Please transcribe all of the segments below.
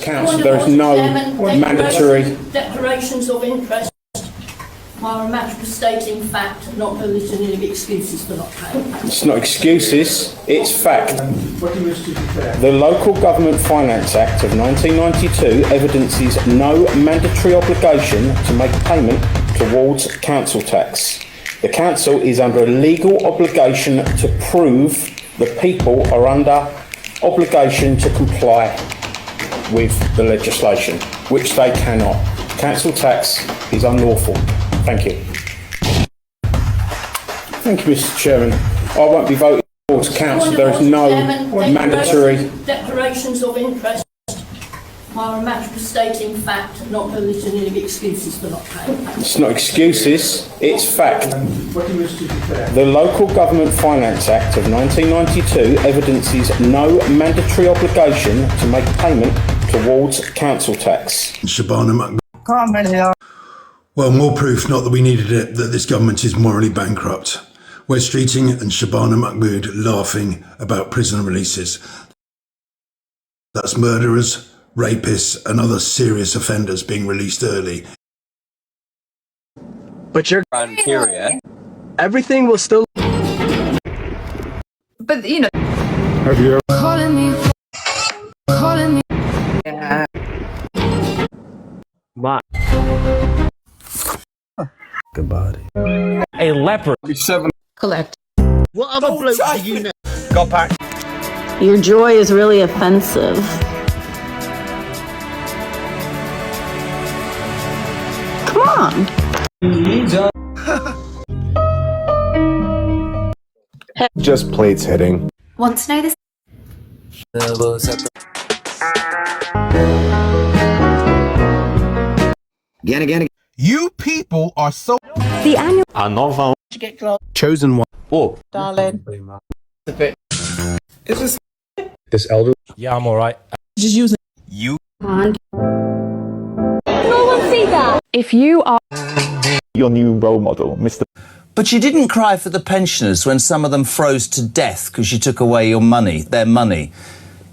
Council, there is no mandatory declarations of interest are a matter of stating fact, not eliciting excuses for not paying. It's not excuses, it's fact. The Local Government Finance Act of 1992 evidences no mandatory obligation to make payment towards council tax. The council is under a legal obligation to prove the people are under obligation to comply with the legislation, which they cannot. Council tax is unlawful. Thank you. Thank you, Mr. Chairman. I won't be voting towards council. There is no mandatory declarations of interest are a matter of stating fact, not eliciting excuses for not paying. It's not excuses, it's fact. The Local Government Finance Act of 1992 evidences no mandatory obligation to make payment towards council tax. Shabana McMahon. Well, more proof, not that we needed it, that this government is morally bankrupt. Wes Streeting and Shabana Mahmood laughing about prison releases. That's murderers, rapists and other serious offenders being released early. But you're criteria. Everything will still. But you know. Have you ever Calling me. Yeah. What? good body? A leopard. Collect. What other bloke do you know? Got back. Your joy is really offensive. Come on. Just plates hitting. Want to know this? Again. You people are so. The annual. A nova. Chosen one. Oh, Darling. Is this elder? Yeah, I'm alright. Just use it. You. No one see that. If you are your new role model, Mr. But you didn't cry for the pensioners when some of them froze to death because you took away your money, their money.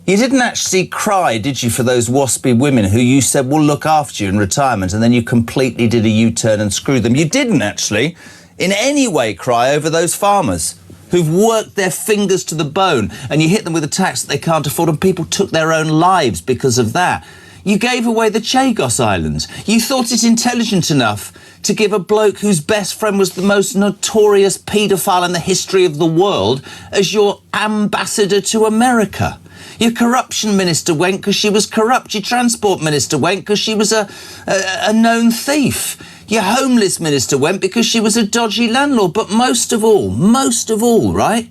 You didn't actually cry, did you, for those waspy women who you said will look after you in retirement, and then you completely did a U-turn and screwed them. You didn't actually in any way cry over those farmers who've worked their fingers to the bone, and you hit them with a tax that they can't afford, and people took their own lives because of that. You gave away the Chagos Islands. You thought it intelligent enough to give a bloke whose best friend was the most notorious paedophile in the history of the world as your ambassador to America. Your corruption minister went because she was corrupt. Your transport minister went because she was a known thief. Your homeless minister went because she was a dodgy landlord. But most of all, right,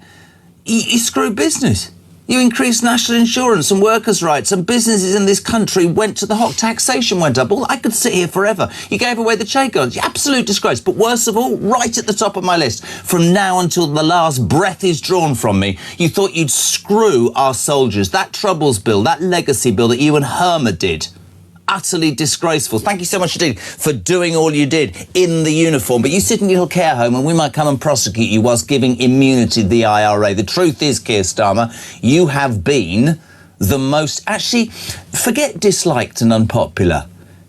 you screwed business. You increased national insurance and workers' rights, and businesses in this country went to the hot. Taxation went up. Well, I could sit here forever. You gave away the Chagos. Absolute disgrace. But worst of all, right at the top of my list, from now until the last breath is drawn from me, you thought you'd screw our soldiers. That Troubles bill, that legacy bill that you and Herma did. Utterly disgraceful. Thank you so much indeed for doing all you did in the uniform. But you sit in your little care home and we might come and prosecute you whilst giving immunity to the IRA. The truth is, Keir Starmer, you have been the most, actually, forget disliked and unpopular,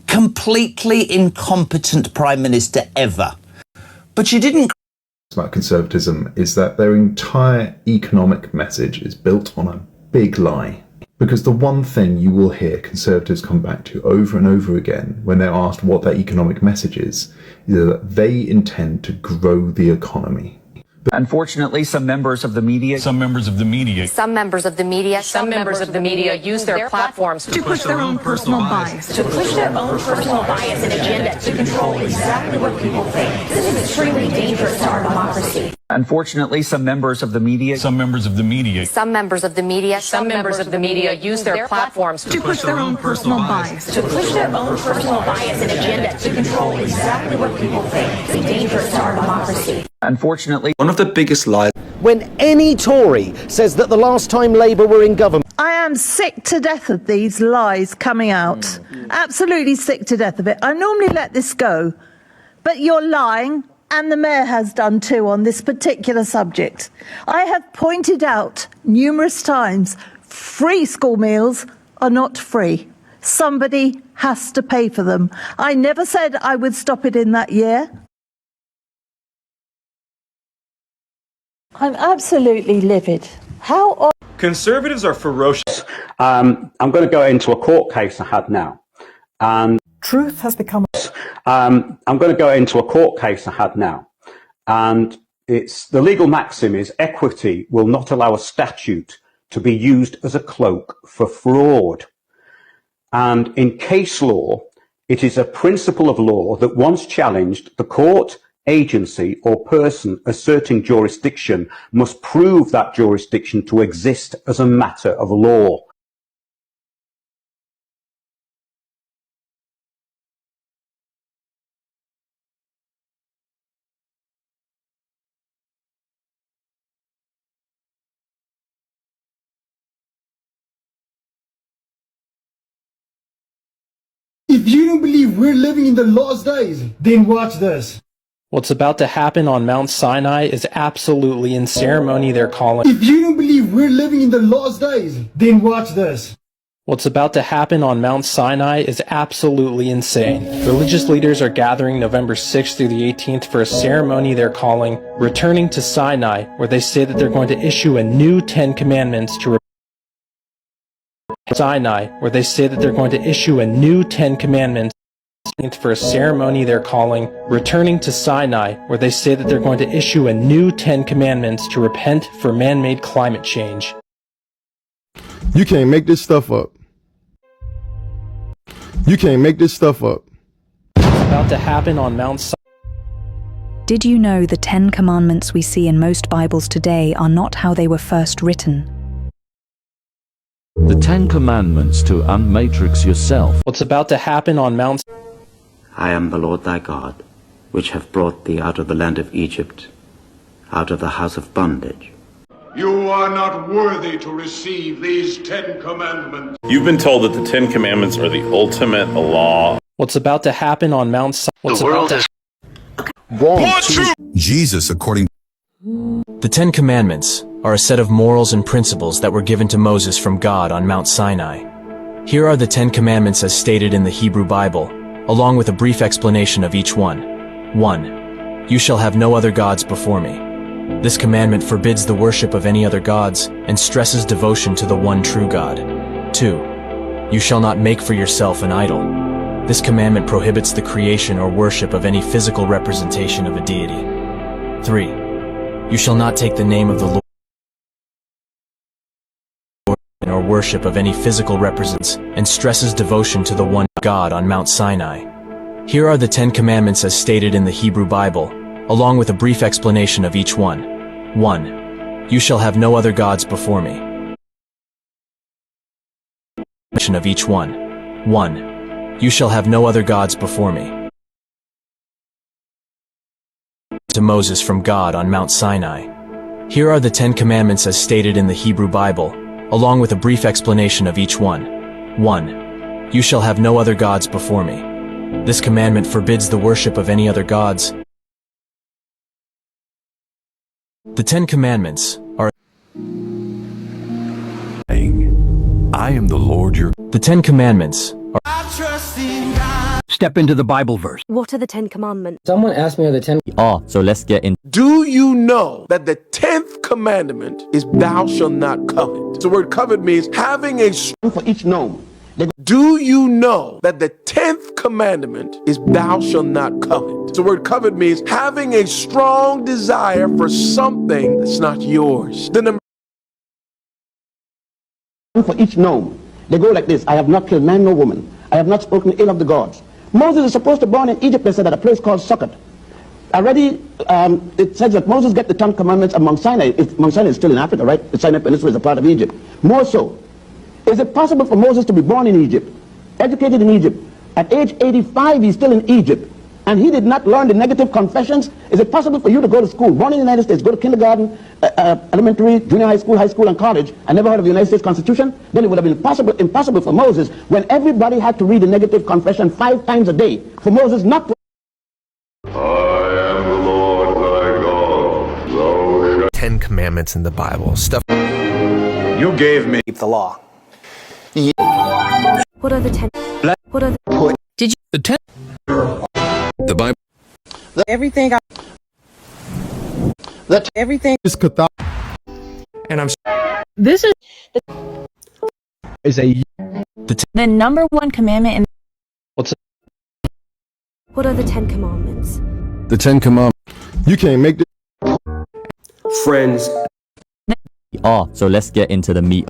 completely incompetent Prime Minister ever. But you didn't. About conservatism is that their entire economic message is built on a big lie. Because the one thing you will hear Conservatives come back to over and over again when they're asked what their economic message is that they intend to grow the economy. Unfortunately, some members of the media use their platforms to push their own personal bias. and agenda to control exactly what people think. This is extremely dangerous to our democracy. Unfortunately, some members of the media use their platforms To push their own personal bias. and agenda to control exactly what people think. It's dangerous to our democracy. Unfortunately, One of the biggest lies. When any Tory says that the last time Labour were in government. I am sick to death of these lies coming out. Absolutely sick to death of it. I normally let this go, but you're lying, and the Mayor has done too on this particular subject. I have pointed out numerous times, free school meals are not free. Somebody has to pay for them. I never said I would stop it in that year. I'm absolutely livid. How Conservatives are ferocious. I'm going to go into a court case I had now. And truth has become... I'm going to go into a court case I had now. And it's the legal maxim is equity will not allow a statute to be used as a cloak for fraud. And in case law, it is a principle of law that once challenged, the court, agency or person asserting jurisdiction must prove that jurisdiction to exist as a matter of law. If you don't believe we're living in the last days, then watch this. What's about to happen on Mount Sinai is absolutely in ceremony they're calling. If you don't believe we're living in the last days, then watch this. What's about to happen on Mount Sinai is absolutely insane. Religious leaders are gathering November 6th through the 18th for a ceremony they're calling Returning to Sinai, where they say that they're going to issue a new 10 Commandments to Sinai, where they say that they're going to issue a new 10 Commandments for a ceremony they're calling Returning to Sinai, where they say that they're going to issue a new 10 Commandments to repent for man-made climate change. You can't make this stuff up. You can't make this stuff up. What's about to happen on Mount Sinai? Did you know the 10 Commandments we see in most Bibles today are not how they were first written? The 10 Commandments to unmatrix yourself. What's about to happen on Mount I am the Lord thy God, which have brought thee out of the land of Egypt, out of the house of bondage. You are not worthy to receive these 10 commandments. You've been told that the 10 Commandments are the ultimate law. What's about to happen on Mount Sinai? The world is Jesus, according The 10 Commandments are a set of morals and principles that were given to Moses from God on Mount Sinai. Here are the 10 Commandments as stated in the Hebrew Bible, along with a brief explanation of each one. 1. You shall have no other gods before me. This commandment forbids the worship of any other gods and stresses devotion to the one true God. 2. You shall not make for yourself an idol. This commandment prohibits the creation or worship of any physical representation of a deity. 3. You shall not take the name of the Lord or worship of any physical represents and stresses devotion to the one God on Mount Sinai. Here are the 10 Commandments as stated in the Hebrew Bible, along with a brief explanation of each one. 1. You shall have no other gods before me. Of each one. 1. You shall have no other gods before me. To Moses from God on Mount Sinai. Here are the 10 Commandments as stated in the Hebrew Bible, along with a brief explanation of each one. 1. You shall have no other gods before me. This commandment forbids the worship of any other gods. The 10 Commandments are I am the Lord your... The 10 Commandments are... Step into the Bible verse. What are the 10 Commandments? Someone asked me are the 10... So let's get in. Do you know that the 10th commandment is thou shalt not covet? The word covet means having a... For each gnome. Do you know that the 10th commandment is thou shalt not covet? The word covet means having a strong desire for something that's not yours. The number For each gnome. They go like this. I have not killed man nor woman. I have not spoken ill of the gods. Moses is supposed to be born in Egypt, they said, at a place called Sukkot. Already, it says that Moses get the 10 Commandments at Mount Sinai. Mount Sinai is still in Africa, right? The Sinai Peninsula is a part of Egypt. More so, is it possible for Moses to be born in Egypt, educated in Egypt? At age 85, he's still in Egypt, and he did not learn the negative confessions? Is it possible for you to go to school, born in the United States, go to kindergarten, elementary, junior high school, and college, and never heard of the United States Constitution? Then it would have been impossible for Moses, when everybody had to read the negative confession 5 times a day, for Moses not to... I am the Lord thy God. Thou shalt... 10 Commandments in the Bible. Stuff You gave me the law. What are the 10? What are the? Did you? The 10. The Bible. Everything. Everything is Catholic. And I'm. This Is a the number one commandment in. What's What are the 10 commandments? the 10 Commandments. You can't make this. Friends. So let's get into the meat.